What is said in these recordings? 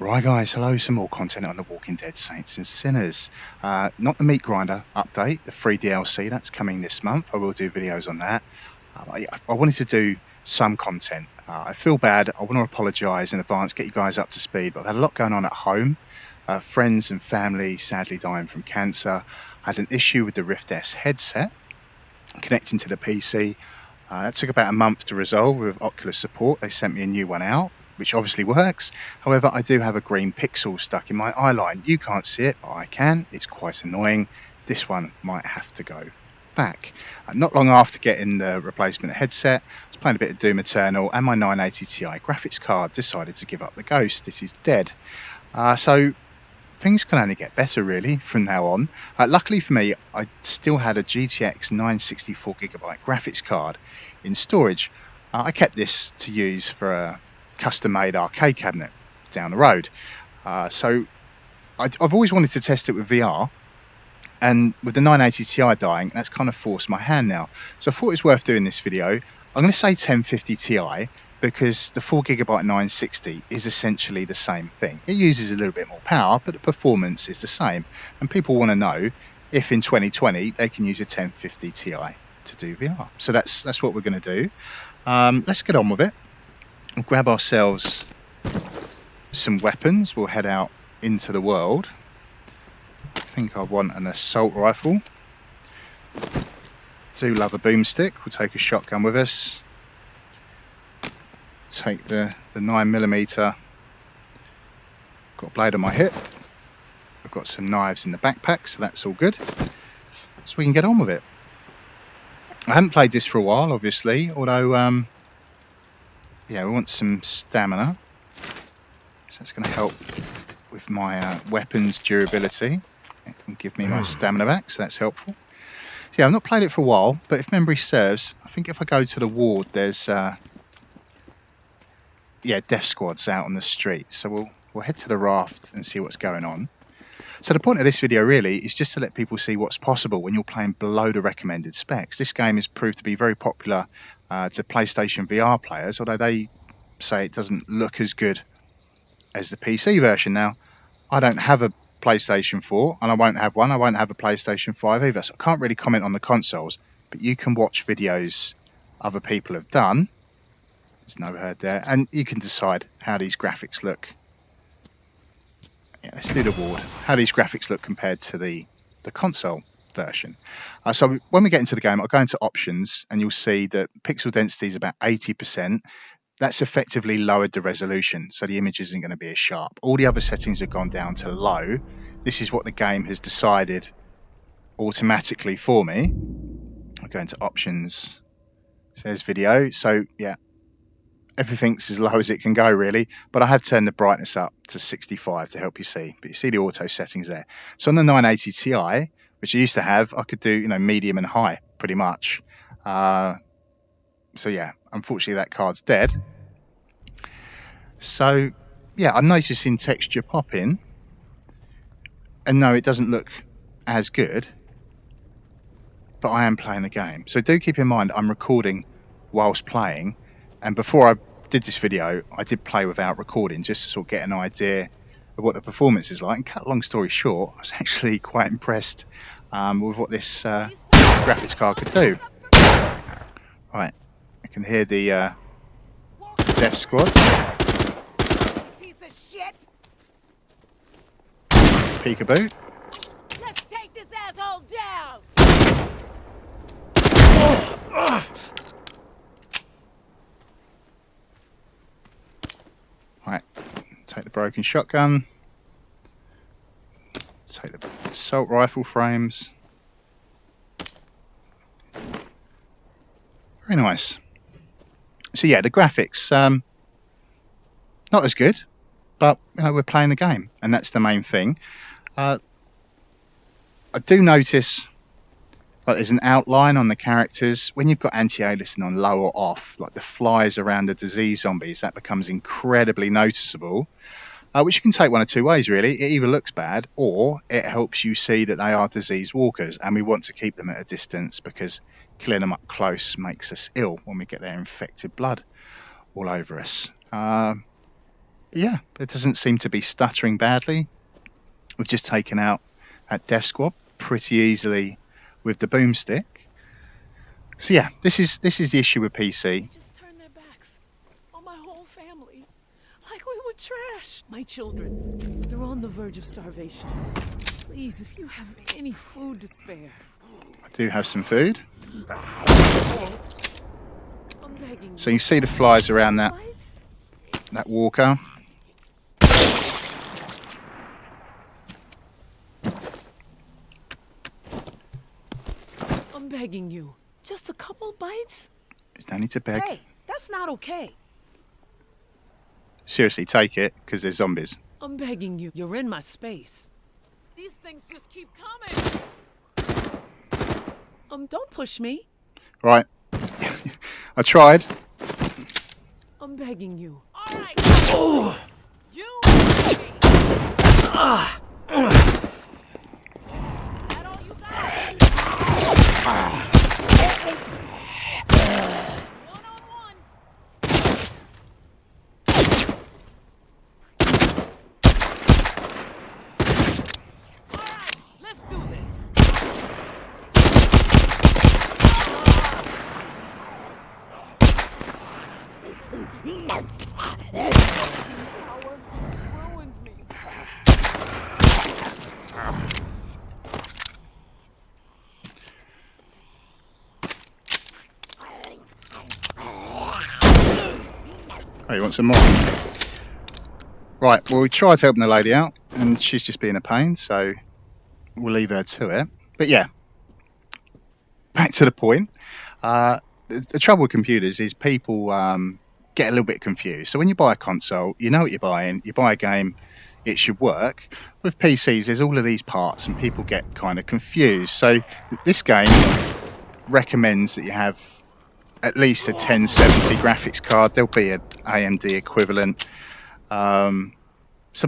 Right guys, hello, some more content on the Walking Dead Saints and Sinners. Not the Meat Grinder update, the free DLC, that's coming this month. I will do videos on that. I wanted to do some content. I feel bad, I want to apologise in advance, get you guys up to speed, but I've had a lot going on at home. Friends and family sadly dying from cancer. I had an issue with the Rift S headset connecting to the PC. That took about a month to resolve with Oculus support. They sent me a new one out, which obviously works. However, I do have a green pixel stuck in my eye line. You can't see it, but I can. It's quite annoying. This one might have to go back. Not long after getting the replacement headset, I was playing a bit of Doom Eternal, and my 980 Ti graphics card decided to give up the ghost. This is dead. So things can only get better really from now on. Luckily for me, I still had a GTX 964GB graphics card in storage. I kept this to use for a custom-made arcade cabinet down the road. So I've always wanted to test it with VR, and with the 980 Ti dying, that's kind of forced my hand now. So I thought it was worth doing this video. I'm going to say 1050 Ti because the 4GB 960 is essentially the same thing. It uses a little bit more power, but the performance is the same. And people want to know if in 2020 they can use a 1050 Ti to do VR. So that's what we're going to do. Let's get on with it. We'll grab ourselves some weapons. We'll head out into the world. I think I want an assault rifle. Do love a boomstick. We'll take a shotgun with us. Take the 9mm. Got a blade on my hip. I've got some knives in the backpack, so that's all good. So we can get on with it. I haven't played this for a while, obviously, although yeah, we want some stamina. So that's going to help with my weapons durability. It can give me my stamina back, so that's helpful. So yeah, I've not played it for a while, but if memory serves, I think if I go to the ward, there's death squads out on the street. So we'll head to the raft and see what's going on. So the point of this video really is just to let people see what's possible when you're playing below the recommended specs. This game has proved to be very popular to PlayStation VR players, although they say it doesn't look as good as the PC version. Now, I don't have a PlayStation 4 and I won't have one. I won't have a PlayStation 5 either, so I can't really comment on the consoles, but you can watch videos other people have done. There's no herd there, and you can decide how these graphics look. Yeah, let's do the ward. How these graphics look compared to the console version. So when we get into the game, I'll go into options and you'll see that pixel density is about 80%. That's effectively lowered the resolution, so the image isn't going to be as sharp. All the other settings have gone down to low. This is what the game has decided automatically for me. I'll go into options. It says video. So yeah, everything's as low as it can go really, but I have turned the brightness up to 65 to help you see. But you see the auto settings there. So on the 980 Ti, which I used to have, I could do medium and high pretty much. So yeah, unfortunately that card's dead. So yeah, I'm noticing texture popping, and no, it doesn't look as good, but I am playing the game. So do keep in mind I'm recording whilst playing, and before I did this video, I did play without recording just to sort of get an idea of what the performance is like. And cut a long story short, I was actually quite impressed with what this graphics card could do. Right, I can hear the death squad. Piece of shit. Peekaboo. Let's take this asshole down. Right, take the broken shotgun. Take the assault rifle frames. Very nice. So yeah, the graphics, not as good, but we're playing the game, and that's the main thing. I do notice like there's an outline on the characters. When you've got anti-aliasing on low or off, like the flies around the disease zombies, that becomes incredibly noticeable, which you can take one of two ways really. It either looks bad or it helps you see that they are disease walkers, and we want to keep them at a distance because killing them up close makes us ill when we get their infected blood all over us. But yeah, it doesn't seem to be stuttering badly. We've just taken out that death squad pretty easily with the boomstick. So yeah, this is the issue with PC. Just turn their backs on my whole family, like we were trash. My children, they're on the verge of starvation. Please, if you have any food to spare. I do have some food. I'm begging So you see the flies around that Bites? walker. I'm begging you. Just a couple bites? There's no need to beg. Hey, that's not okay. Seriously, take it, because there's zombies. I'm begging you. You're in my space. These things just keep coming. Don't push me. Right. I tried. I'm begging you. All right. Oh. You and me. That all you got? One-on-one. All right, let's do this. Tower ruined me. Oh, you want some more? Right, well, we tried helping the lady out, and she's just being a pain, so we'll leave her to it. But yeah, back to the point. The trouble with computers is people get a little bit confused. So when you buy a console, you know what you're buying. You buy a game, it should work. With PCs, there's all of these parts, and people get kind of confused. So this game recommends that you have at least a 1070 graphics card. There'll be an AMD equivalent. Some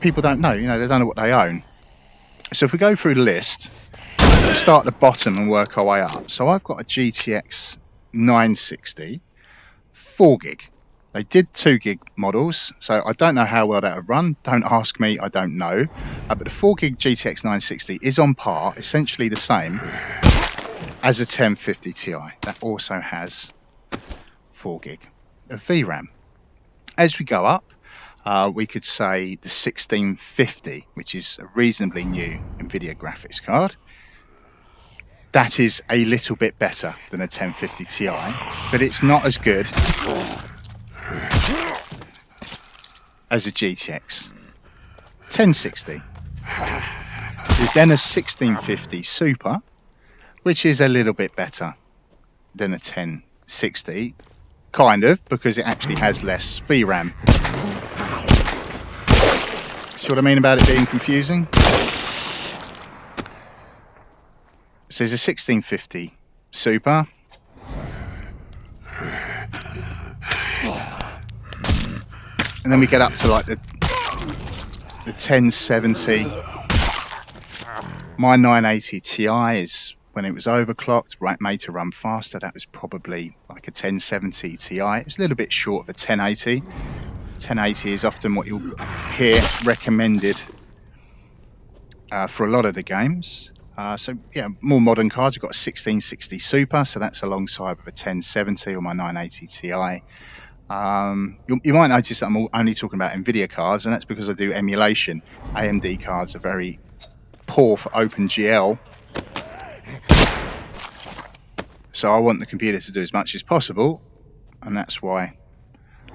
people don't know, they don't know what they own. So if we go through the list, we'll start at the bottom and work our way up. So I've got a GTX 960, 4 gig. They did 2 gig models, so I don't know how well that would run. Don't ask me, I don't know. But the 4 gig GTX 960 is on par, essentially the same as a 1050 Ti. That also has 4 gig of VRAM. As we go up, we could say the 1650, which is a reasonably new NVIDIA graphics card. That is a little bit better than a 1050 Ti, but it's not as good as a GTX 1060. There's then a 1650 Super, which is a little bit better than a 1060, kind of, because it actually has less VRAM. See what I mean about it being confusing? So there's a 1650 Super. And then we get up to like the 1070. My 980 Ti is, when it was overclocked, made to run faster. That was probably like a 1070 Ti. It was a little bit short of a 1080. 1080 is often what you'll hear recommended for a lot of the games. So yeah, more modern cards. We've got a 1660 Super, so that's alongside with a 1070 or my 980 Ti. You might notice that I'm only talking about NVIDIA cards, and that's because I do emulation. AMD cards are very poor for OpenGL, so I want the computer to do as much as possible, and that's why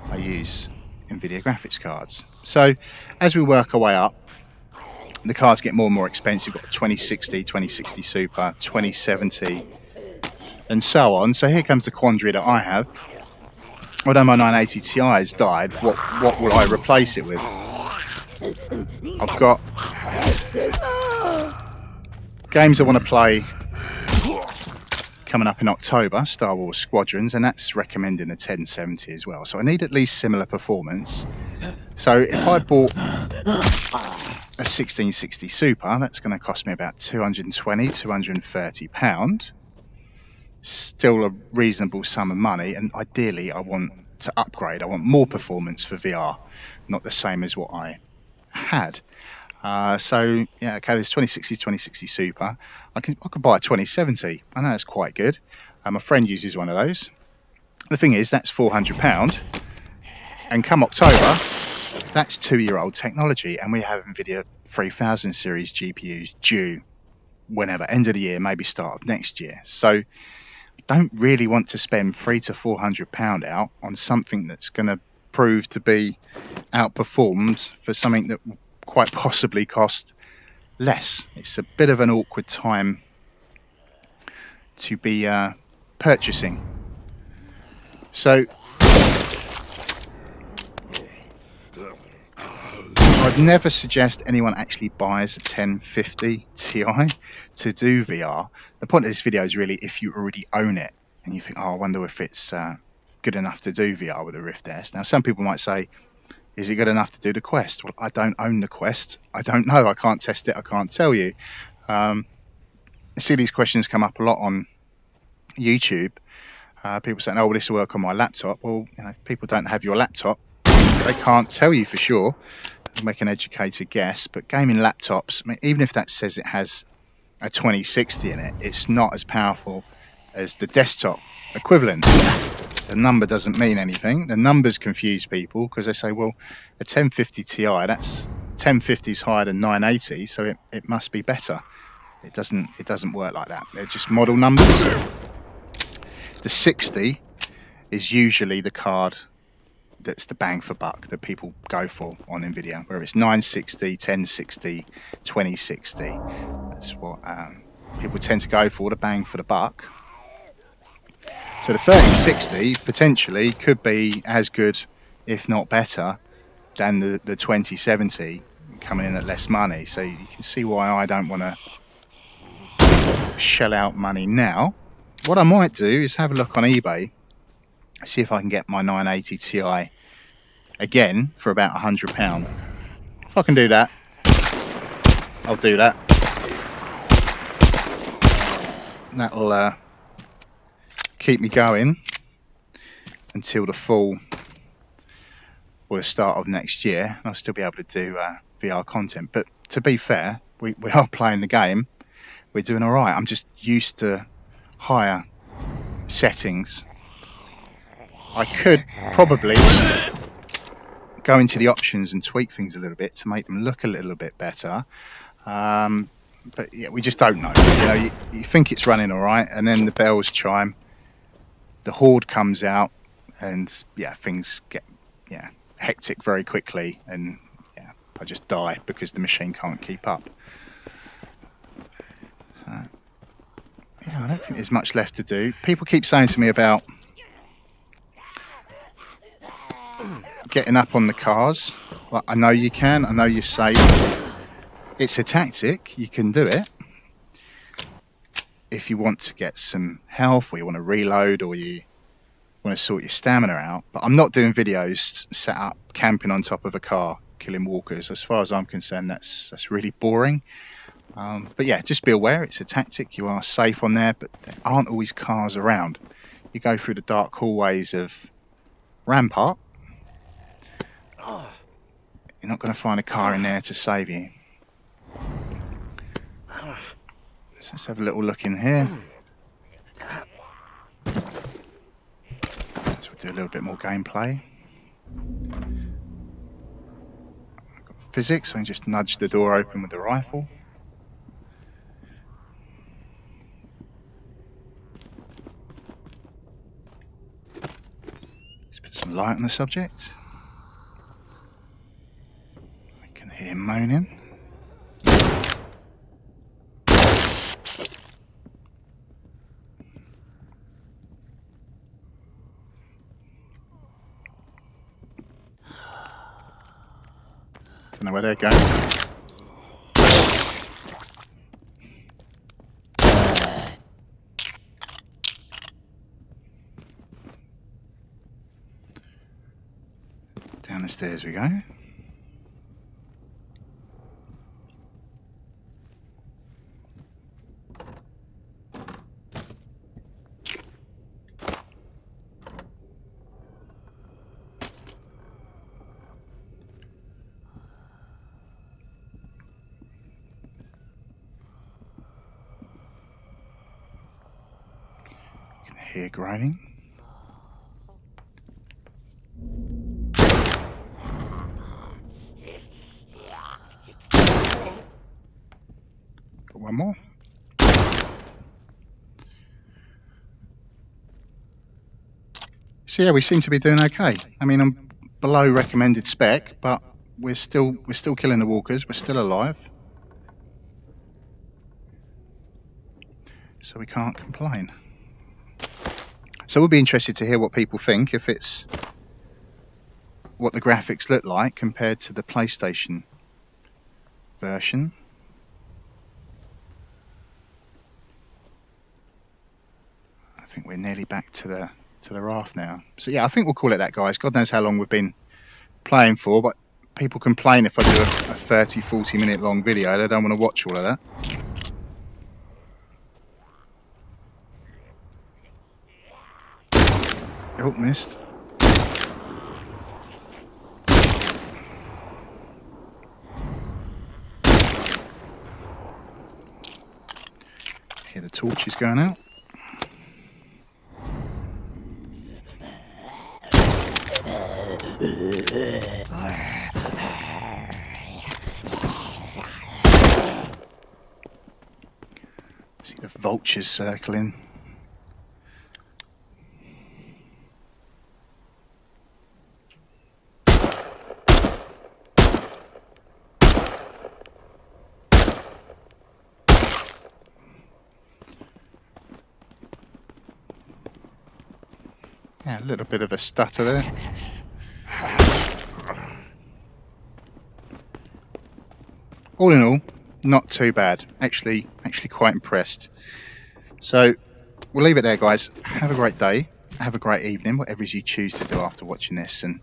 I use NVIDIA graphics cards. So as we work our way up, the cards get more and more expensive. We've got the 2060, 2060 Super, 2070, and so on. So here comes the quandary that I have. Although my 980 Ti has died, what will I replace it with? I've got games I want to play coming up in October, Star Wars Squadrons, and that's recommending a 1070 as well. So I need at least similar performance. So if I bought a 1660 Super, that's going to cost me about £220, £230. Still a reasonable sum of money, and ideally I want to upgrade. I want more performance for VR, not the same as what I had. So yeah, okay, there's 2060 Super. I could buy a 2070. I know that's quite good. My friend uses one of those. The thing is, that's £400, and come October, that's 2-year-old technology, and we have NVIDIA 3000 series GPUs due whenever, end of the year, maybe start of next year. So I don't really want to spend £300 to £400 out on something that's going to prove to be outperformed for something that will quite possibly cost less. It's a bit of an awkward time to be purchasing. So I'd never suggest anyone actually buys a 1050 Ti to do VR. The point of this video is really if you already own it and you think, oh, I wonder if it's good enough to do VR with a Rift S. Now, some people might say, is it good enough to do the Quest? Well, I don't own the Quest. I don't know. I can't test it. I can't tell you. I see these questions come up a lot on YouTube. People saying, oh, well, this will work on my laptop. Well, you know, if people don't have your laptop, they can't tell you for sure. Make an educated guess, but gaming laptops, I mean, even if that says it has a 2060 in it, it's not as powerful as the desktop equivalent. The number doesn't mean anything. The numbers confuse people because they say, well, a 1050 Ti, that's 1050 is higher than 980, so it must be better. It doesn't work like that. They're just model numbers. The 60 is usually the card that's the bang for buck that people go for on NVIDIA, where it's 960, 1060, 2060. That's what people tend to go for, the bang for the buck. So the 3060 potentially could be as good, if not better, than the 2070 coming in at less money. So you can see why I don't want to shell out money now. What I might do is have a look on eBay, see if I can get my 980 Ti again for about £100. If I can do that, I'll do that. That'll keep me going until the fall or the start of next year. I'll still be able to do VR content. But to be fair, we are playing the game. We're doing all right. I'm just used to higher settings. I could probably go into the options and tweak things a little bit to make them look a little bit better. But yeah, we just don't know. You know, you think it's running all right, and then the bells chime, the horde comes out, and yeah, things get hectic very quickly, and yeah, I just die because the machine can't keep up. Yeah, I don't think there's much left to do. People keep saying to me about getting up on the cars. Well, I know you can. I know you're safe. It's a tactic. You can do it if you want to get some health, or you want to reload, or you want to sort your stamina out. But I'm not doing videos set up camping on top of a car killing walkers. As far as I'm concerned, that's really boring. But yeah, just be aware it's a tactic. You are safe on there, but there aren't always cars around. You go through the dark hallways of Rampart, you're not going to find a car in there to save you. So let's have a little look in here. So we'll do a little bit more gameplay. I've got physics, so I can just nudge the door open with the rifle. Let's put some light on the subject. I can hear him moaning. Don't know where they're going. Down the stairs we go. Hear groaning. Got one more. So yeah, we seem to be doing okay. I mean, I'm below recommended spec, but we're still killing the walkers. We're still alive, so we can't complain. So we'll be interested to hear what people think, if it's what the graphics look like compared to the PlayStation version. I think we're nearly back to the raft now. So yeah, I think we'll call it that, guys. God knows how long we've been playing for, but people complain if I do a 30-40 minute long video. They don't want to watch all of that. Oh, missed. Hear the torches going out. See the vultures circling. Yeah, a little bit of a stutter there. All in all, not too bad. Actually quite impressed. So we'll leave it there, guys. Have a great day. Have a great evening, whatever you choose to do after watching this. And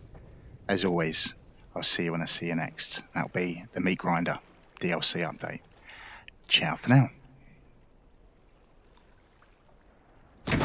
as always, I'll see you when I see you next. That'll be the Meat Grinder DLC update. Ciao for now.